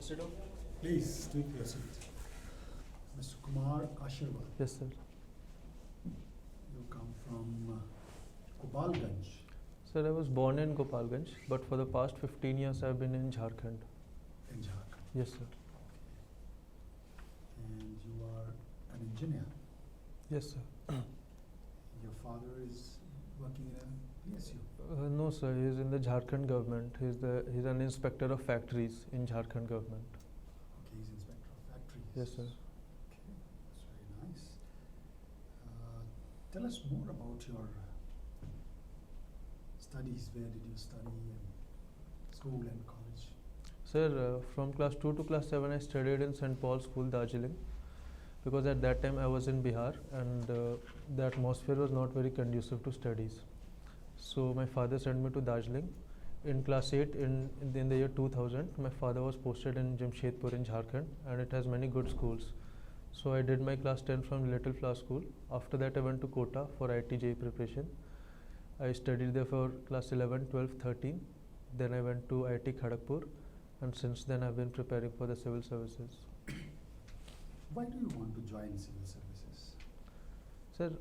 Sit down. Please take your seat. Mr. Kumar Ashirwad, Yes, sir. you come from Gopalganj Sir, I was born in Gopalganj, but for the past 15 years I've been in Jharkhand. in Jharkhand, Yes, sir. and you are an engineer. Yes, sir. Your father is working in a PSU. No, sir. He's in the Jharkhand government. He's an inspector of factories in Jharkhand government. Okay, he's inspector of factories. Yes, sir. Okay, that's very nice. Tell us more about your studies. Where did you study, and school and college? Sir, from class 2 to class 7 I studied in St. Paul's School, Darjeeling, because at that time I was in Bihar and the atmosphere was not very conducive to studies. So my father sent me to Darjeeling. In class 8 in the year 2000, my father was posted in Jamshedpur in Jharkhand, and it has many good schools. So I did my class 10 from Little Flower School. After that I went to Kota for IIT preparation. I studied there for class 11, 12, 13. Then I went to IIT Kharagpur, and since then I've been preparing for the civil services. Why do you want to join civil services? Sir,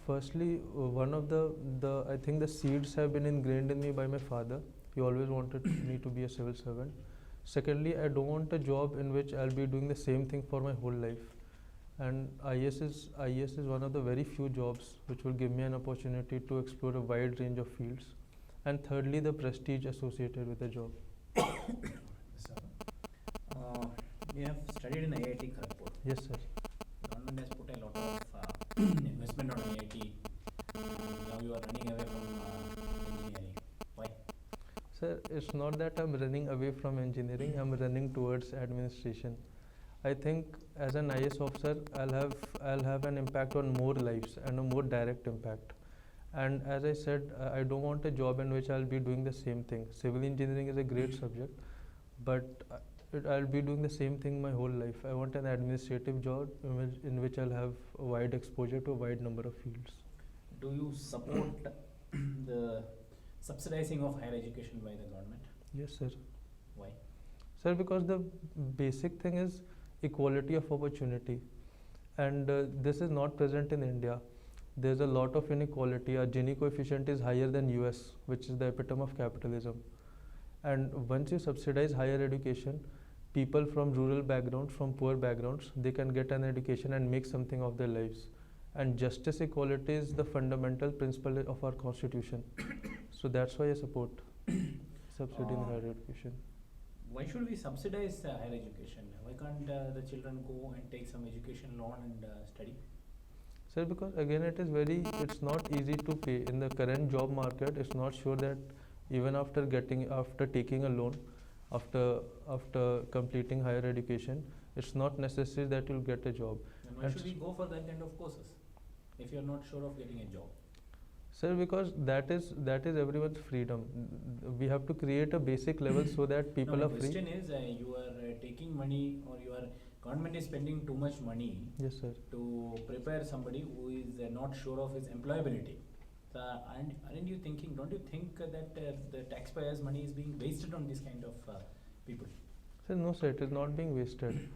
firstly, one of the I think the seeds have been ingrained in me by my father. He always wanted me to be a civil servant. Secondly, I don't want a job in which I'll be doing the same thing for my whole life. And IAS is one of the very few jobs which will give me an opportunity to explore a wide range of fields. And thirdly, the prestige associated with the job. Mr. You have studied in IIT Kharagpur. Yes, sir. Government has put a lot of investment on IIT. Now you are running away from engineering. Why? Sir, it's not that I'm running away from engineering, I'm running towards administration. I think as an IAS officer, I'll have an impact on more lives and a more direct impact. And as I said, I don't want a job in which I'll be doing the same thing. Civil engineering is a great subject, but I'll be doing the same thing my whole life. I want an administrative job in which I'll have a wide exposure to a wide number of fields. Do you support the subsidizing of higher education by the government? Yes, sir. Why? Sir, because the basic thing is equality of opportunity, and this is not present in India. There's a lot of inequality. Our Gini coefficient is higher than US, which is the epitome of capitalism. And once you subsidize higher education, people from rural backgrounds, from poor backgrounds, they can get an education and make something of their lives. And justice, equality is the fundamental principle of our constitution. So that's why I support subsidy in higher education. Why should we subsidize higher education? Why can't the children go and take some education loan and study? Sir, because again it's not easy to pay. In the current job market, it's not sure that even after taking a loan, after completing higher education, it's not necessary that you'll get a job. Then why should we go for that kind of courses if you're not sure of getting a job? Sir, because that is everyone's freedom. We have to create a basic level so that people no, are the free. question is you are taking money, or your government is spending too much money Yes, sir. to prepare somebody who is not sure of his employability. And don't you think that the taxpayers' money is being wasted on this kind of people? Sir, no, sir, it is not being wasted.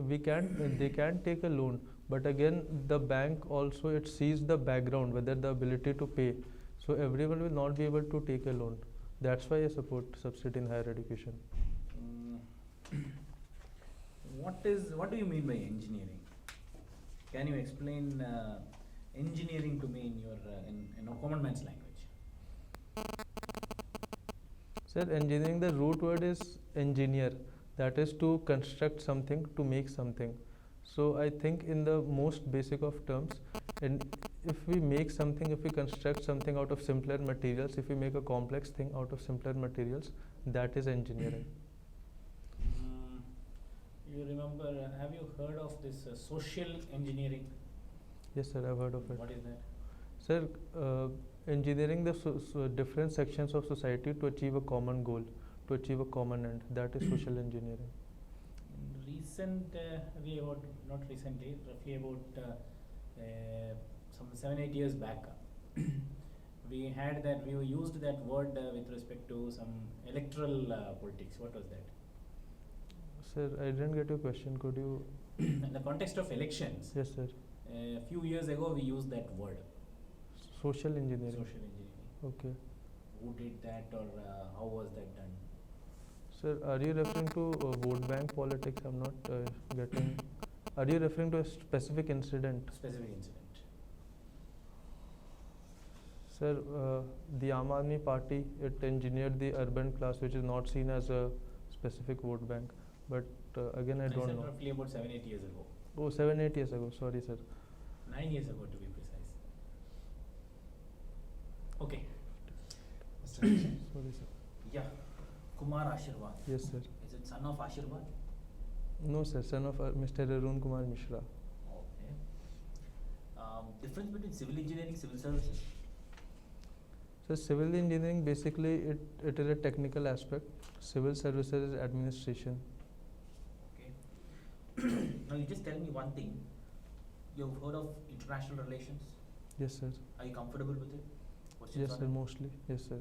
They can take a loan, but again the bank also, it sees the background, whether the ability to pay. So everyone will not be able to take a loan. That's why I support subsidy in higher education. What do you mean by engineering? Can you explain engineering to me in your in a common man's language? Sir, engineering, the root word is engineer, that is to construct something, to make something. So I think in the most basic of terms, if we make something, if we construct something out of simpler materials, if we make a complex thing out of simpler materials, that is engineering. You remember, have you heard of this social engineering? Yes, sir, I've heard of it. What is that? Sir, engineering the different sections of society to achieve a common goal, to achieve a common end. That is social engineering. Roughly about some 7-8 years back, we used that word with respect to some electoral politics. What was that? Sir, I didn't get your question. Could you? In the context of elections, Yes, sir. a few years ago we used that word, Social engineering. social engineering. Okay. Who did that, or how was that done? Sir, are you referring to vote bank politics? I'm not getting. Are you referring to a specific incident? Specific incident. Sir, the Aam Aadmi Party, it engineered the urban class, which is not seen as a specific vote bank. But again, I don't said know. roughly about 7-8 years ago. Oh, 7-8 years ago. Sorry, sir. 9 years ago, to be precise. Okay. Mr. Action. Sorry, sir. Yeah. Kumar Ashirwad. Yes, sir. Is it son of Ashirwad? No, sir. Son of Mr. Arun Kumar Mishra. Okay. Difference between civil engineering, civil services? So, civil engineering basically it is a technical aspect. Civil services is administration. Okay. Now you just tell me one thing. You've heard of international relations? Yes, sir. Are you comfortable with it? Questions Yes, on sir. it? Mostly. Yes, sir.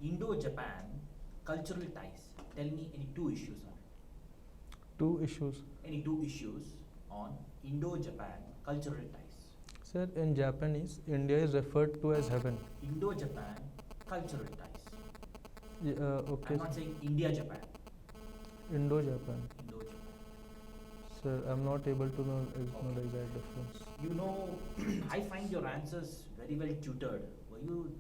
Indo-Japan cultural ties. Tell me any two issues on it. Two issues. Any two issues on Indo-Japan cultural ties. Sir, in Japanese, India is referred to as heaven. Indo-Japan cultural ties. Okay. I'm not saying India-Japan. Indo-Japan. Indo-Japan. Sir, I'm not able to know the exact difference. You know, I find your answers very well tutored. Were you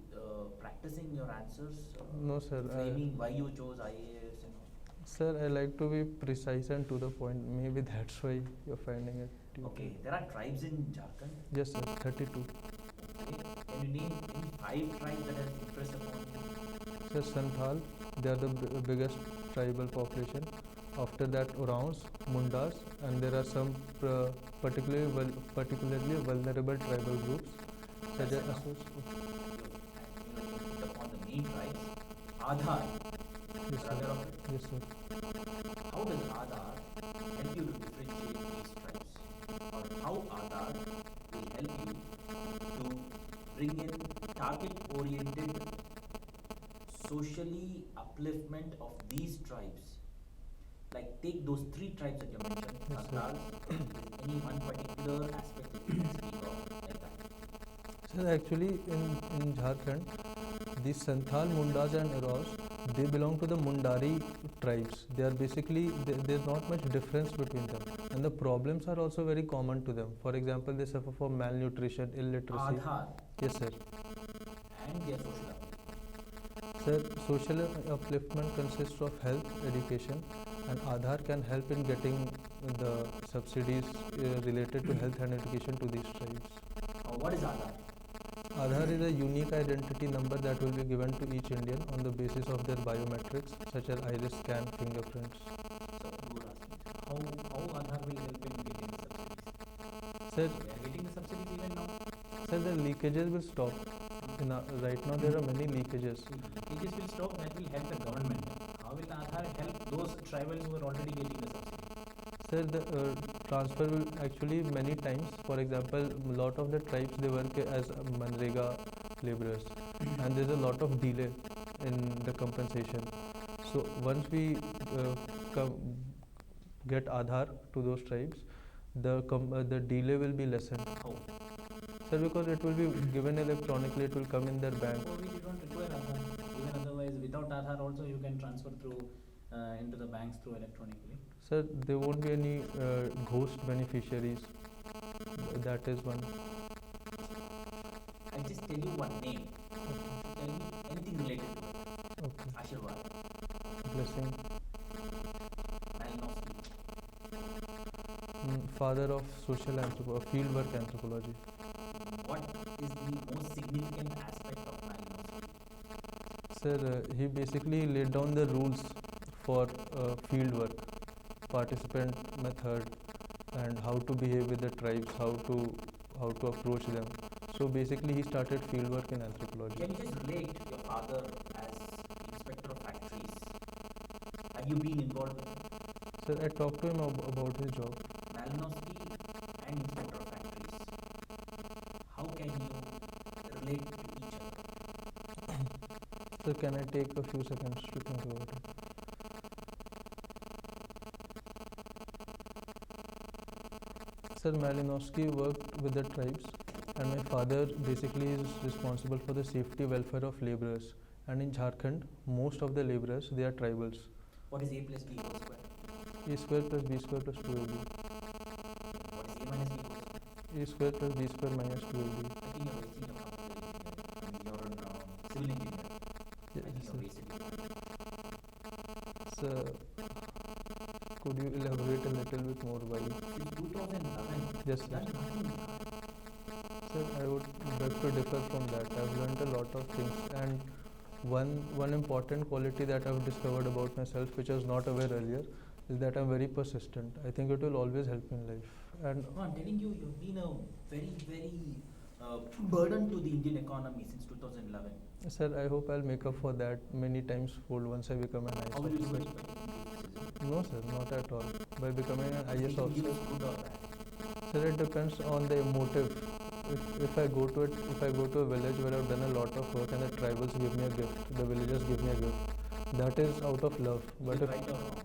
practicing your answers? No, sir. Framing why you chose IAS and all? Sir, I like to be precise and to the point. Maybe that's why you're finding it. Okay, there are tribes in Jharkhand. Yes, sir. 32. Okay. Can you name any 5 tribes that has impressed upon you? Sir, Santhal, they are the biggest tribal population. After that, Oraons, Mundas, and there are some particularly vulnerable tribal groups such as Upon the main tribes, Aadhaar. Yes, You're aware of it? Yes, sir. How does Aadhaar help you to differentiate these tribes? Or how Aadhaar will help you to bring in target-oriented socially upliftment of these tribes? Like take those 3 tribes that you mentioned, Yes, sir. Santals, any one particular aspect that you can speak of like that. Sir, actually, in Jharkhand, the Santhal, Mundas, and Oraos, they belong to the Mundari tribes. They are basically, there's not much difference between them. And the problems are also very common to them. For example, they suffer from malnutrition, illiteracy. Aadhaar Yes, sir. and their social upliftment. Sir, social upliftment consists of health, education, and Aadhaar can help in getting the subsidies related to health and education to these tribes. What is Aadhaar? Aadhaar is a unique identity number that will be given to each Indian on the basis of their biometrics such as iris scan, fingerprints. So you were asking, how Aadhaar will help in getting the subsidies? Sir, They are getting the subsidies even now. sir, the leakages will stop. Right now there are many leakages. Leakages will stop. That will help the government. How will Aadhaar help those tribals who are already getting the subsidy? Sir, the transfer will actually many times. For example, a lot of the tribes they work as Manrega laborers, and there's a lot of delay in the compensation. So once we get Aadhaar to those tribes, the delay will be lessened. How? Sir, because it will be given electronically, it will come in their bank. So we don't require Aadhaar. Even otherwise, without Aadhaar also you can transfer through into the banks through electronically. Sir, there won't be any ghost beneficiaries. That is one. I'll just tell you one name. Tell me anything related to it. Okay. Ashirwad, Blessing. Malinowski. Father of social fieldwork anthropology. What is the most significant aspect of Malinowski? Sir, he basically laid down the rules for field work, participant method, and how to behave with the tribes, how to approach them. So basically, he started field work in anthropology. Can you just relate your father as inspector of factories? Have you been involved with him? Sir, I talked to him about his job. Malinowski and inspector of factories. How can you relate to each other? Sir, can I take a few seconds to think about it? Sir, Malinowski worked with the tribes, and my father basically is responsible for the safety welfare of laborers. And in Jharkhand, most of the laborers they are tribals. What is A plus B whole square? A square plus B square plus 2ab. What is A minus B whole square? A square plus B square minus 2ab. I think you're wasting your time. I mean, you're a civil engineer. Yes, I think sir. you're wasting your time. Sir, could you elaborate a little bit more why? Since 2011, Yes, done sir. nothing. Sir, I would beg to differ from that. I've learned a lot of things, and one important quality that I've discovered about myself, which I was not aware earlier, is that I'm very persistent. I think it will always help me in life. And No, I'm telling you, you've been a very, very burden to the Indian economy since 2011. sir, I hope I'll make up for that many times fold once I become an IS How will you do officer. it? By taking criticism? No, sir, not at all. By becoming an IS Taking officer, views, good or bad? sir, it depends on the motive. If I go to a village where I've done a lot of work and the tribals give me a gift, the villagers give me a gift, that is out of love. Is But it if, right or wrong?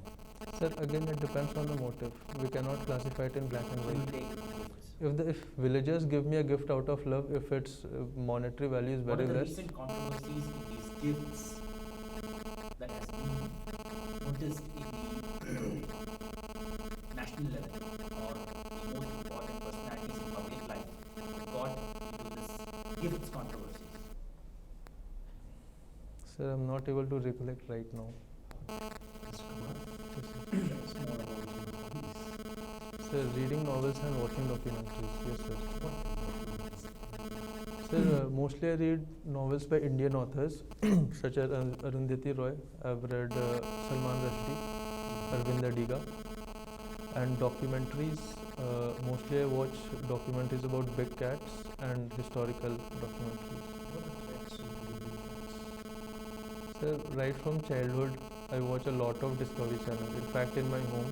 sir, again, it depends on the motive. We cannot classify it in black and Will you white. take gifts? If villagers give me a gift out of love, if its monetary value is What very are the less, recent controversies in these gifts that has been noticed in the national level or the most important personalities in public life got into this gifts controversies? sir, I'm not able to recollect right now. Mr. Kumar, Yes, sir. tell us more about your hobbies. Sir, reading novels and watching documentaries. Yes, sir. What Sir, mostly I read novels by Indian authors such as Arundhati Roy. I've read Salman Rushdie, Arvind Adiga, and documentaries. Mostly I watch documentaries about big cats and historical documentaries. attracts you to the big cats? Sir, right from childhood, I watch a lot of Discovery Channel. In fact, in my home,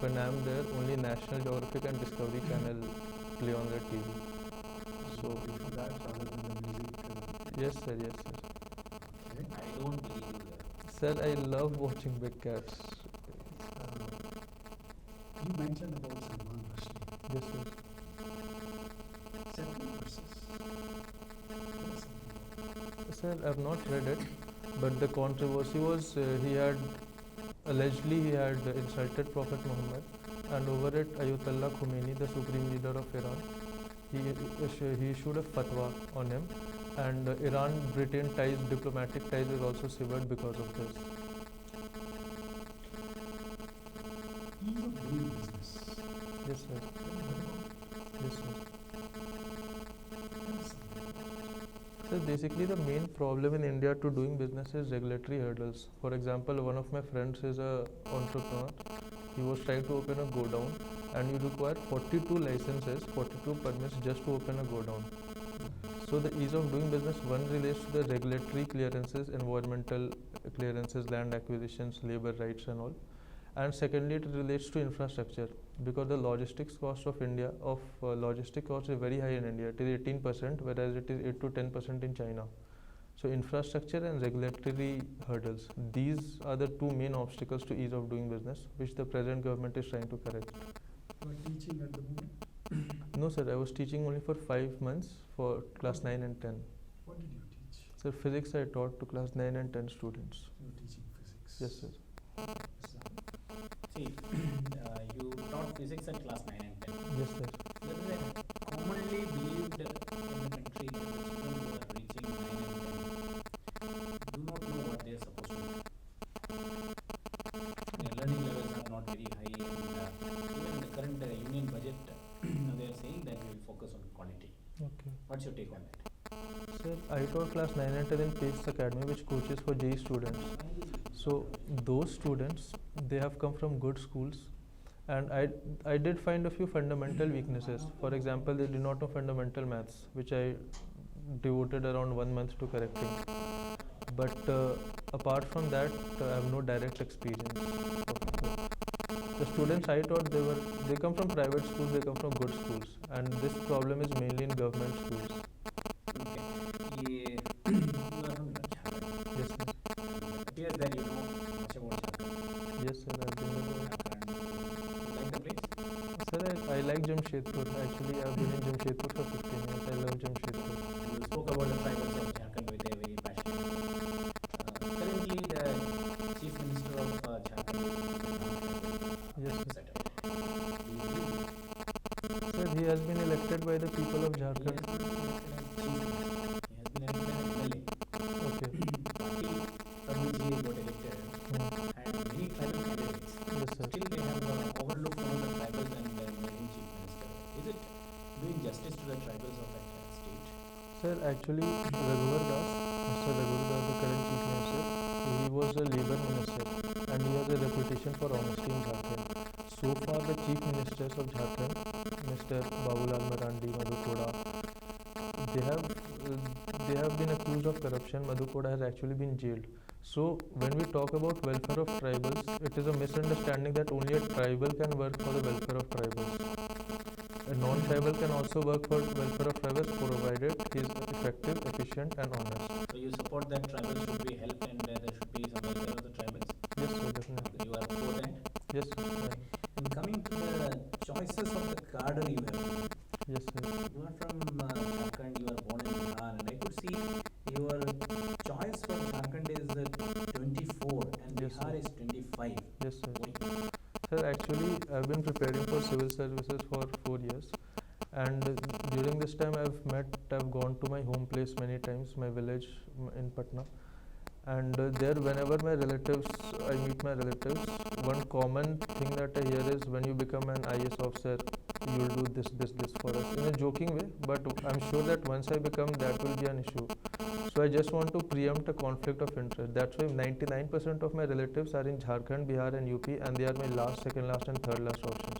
when I'm there, only National Geographic and Discovery Channel play on the TV. So, Before that, rather than the music, yes, sir, yes, sir. okay. I don't believe you there. Sir, I love watching big cats. You mentioned about Salman Rushdie. Yes, sir. Seven verses. Tell us something about it. Sir, I've not read it, but the controversy was he had insulted Prophet Muhammad, and over it, Ayatollah Khomeini, the supreme leader of Iran, he issued a fatwa on him, and Iran-Britain ties, diplomatic ties, were also severed because of this. Ease of doing business. Yes, sir. Have you heard about it? Yes, sir. Tell us something about it. So basically, the main problem in India to doing business is regulatory hurdles. For example, one of my friends is a entrepreneur. He was trying to open a godown, and you require 42 licenses, 42 permits just to open a godown. So the ease of doing business, one relates to the regulatory clearances, environmental clearances, land acquisitions, labor rights and all. And secondly, it relates to infrastructure, because the logistics cost of India logistic cost is very high in India. It is 18%, whereas it is 8 to 10% in China. So infrastructure and regulatory hurdles, these are the two main obstacles to ease of doing business, which the present government is trying to correct. You are teaching at the moment. No, sir, I was teaching only for 5 months for class 9 and 10. What did you teach? Sir, physics I taught to class 9 and 10 students. You were teaching physics. Yes, sir. See, you taught physics at class 9 and 10. Yes, sir. There is a commonly believed in the country that the children who are reaching 9 and 10 do not know what they are supposed to do. Their learning levels are not very high, and even in the current union budget, they are saying that we will focus on quality. Okay. What's your take on that? Sir, I taught class 9 and 10 in Pace Academy, which coaches for JEE students. So those students, they have come from good schools, and I did find a few fundamental weaknesses. For example, they did not know fundamental maths, which I devoted around 1 month to correcting. But apart from that, I have no direct experience. The students I taught, they come from private schools, they come from good schools, and this problem is mainly in government schools. Okay. You are from Jharkhand. Yes, sir. It appears that you know much about Jharkhand. Yes, sir. I've been And you like the place? Sir, I like Jamshedpur. Jamshedpur. Actually, I've been in Jamshedpur for 15 years. I love Jamshedpur. You spoke about the tribals of Jharkhand with a very passionate way. Currently, the Chief Minister of Jharkhand is Yes, sir. set up. Do you believe Sir, he has been elected by the people of he has Jharkhand. been elected as Chief Minister? He has been elected as MLA. Okay. Party from which he got elected Hmm. had many tribal candidates. Yes, sir. Still, they have overlooked some of the tribals and made him Chief Minister. Is it doing justice to the tribals of that state? Sir, actually, Raghuvar Das, Mr. Raghuvar Das, the current chief minister, he was a labor minister and he has a reputation for honesty in Jharkhand. So far, the chief ministers of Jharkhand, Mr. Babulal Marandi, Madhu Koda, they have been accused of corruption. Madhu Koda has actually been jailed. So, when we talk about welfare of tribals, it is a misunderstanding that only a tribal can work for the welfare of tribals. A non-tribal can also work for welfare of tribals provided he is effective, efficient and honest. So you support that tribals should be helped and there should be some welfare of the tribals? Yes, sir, definitely. You are for that? Yes, sir. And coming to the choices of the cadre you have given, Yes, sir. you are from Jharkhand, you are born in Bihar, and I could see your choice for Jharkhand is 24 and Yes, Bihar sir. is 25. Yes, sir. Why? Sir, actually, I've been preparing for civil services for 4 years, and during this time, I've gone to my home place many times, my village in Patna, and there, whenever I meet my relatives, one common thing that I hear is when you become an IS officer, you'll do this for us in a joking way, but I'm sure that once I become, that will be an issue. So I just want to preempt a conflict of interest. That's why 99% of my relatives are in Jharkhand, Bihar and UP, and they are my last, second last and third last options.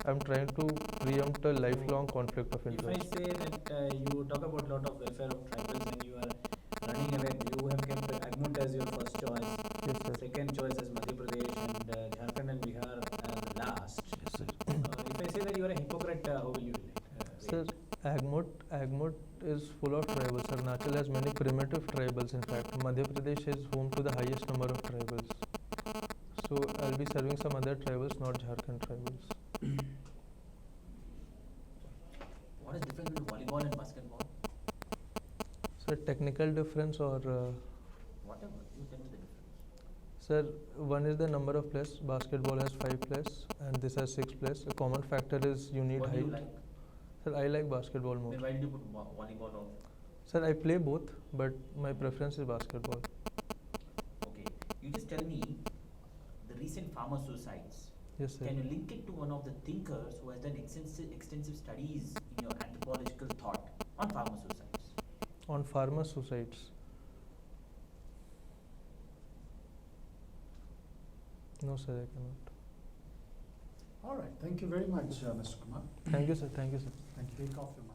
I'm trying to preempt a lifelong conflict of If I interest. say that you talk about lot of welfare of tribals and you are running away, you have kept Agmut as your first choice, Yes, sir. second choice as Madhya Pradesh and Jharkhand and Bihar as last. Yes, sir. If I say that you are a hypocrite, how will you Sir, Agmut is full of tribals. Arunachal has many primitive tribals. In fact, Madhya Pradesh is home to the highest number of tribals. So I'll be serving some other tribals, not Jharkhand tribals. What is different between volleyball and basketball? Sir, technical difference or Whatever, you tell me the difference. sir, one is the number of players. Basketball has 5 players, and this has 6 players. A common factor is you need What do height. you like? Sir, I like basketball more. Then why did you put volleyball on? Sir, I play both, but my preference is basketball. Okay, you just tell me the recent farmer suicides. Yes, sir. Can you link it to one of the thinkers who has done extensive studies in your anthropological thought on farmer suicides? On farmer suicides. No, sir, I cannot. All right, thank you very much, Mr. Kumar. Thank you, sir. Thank you, sir. Thank you. Take off your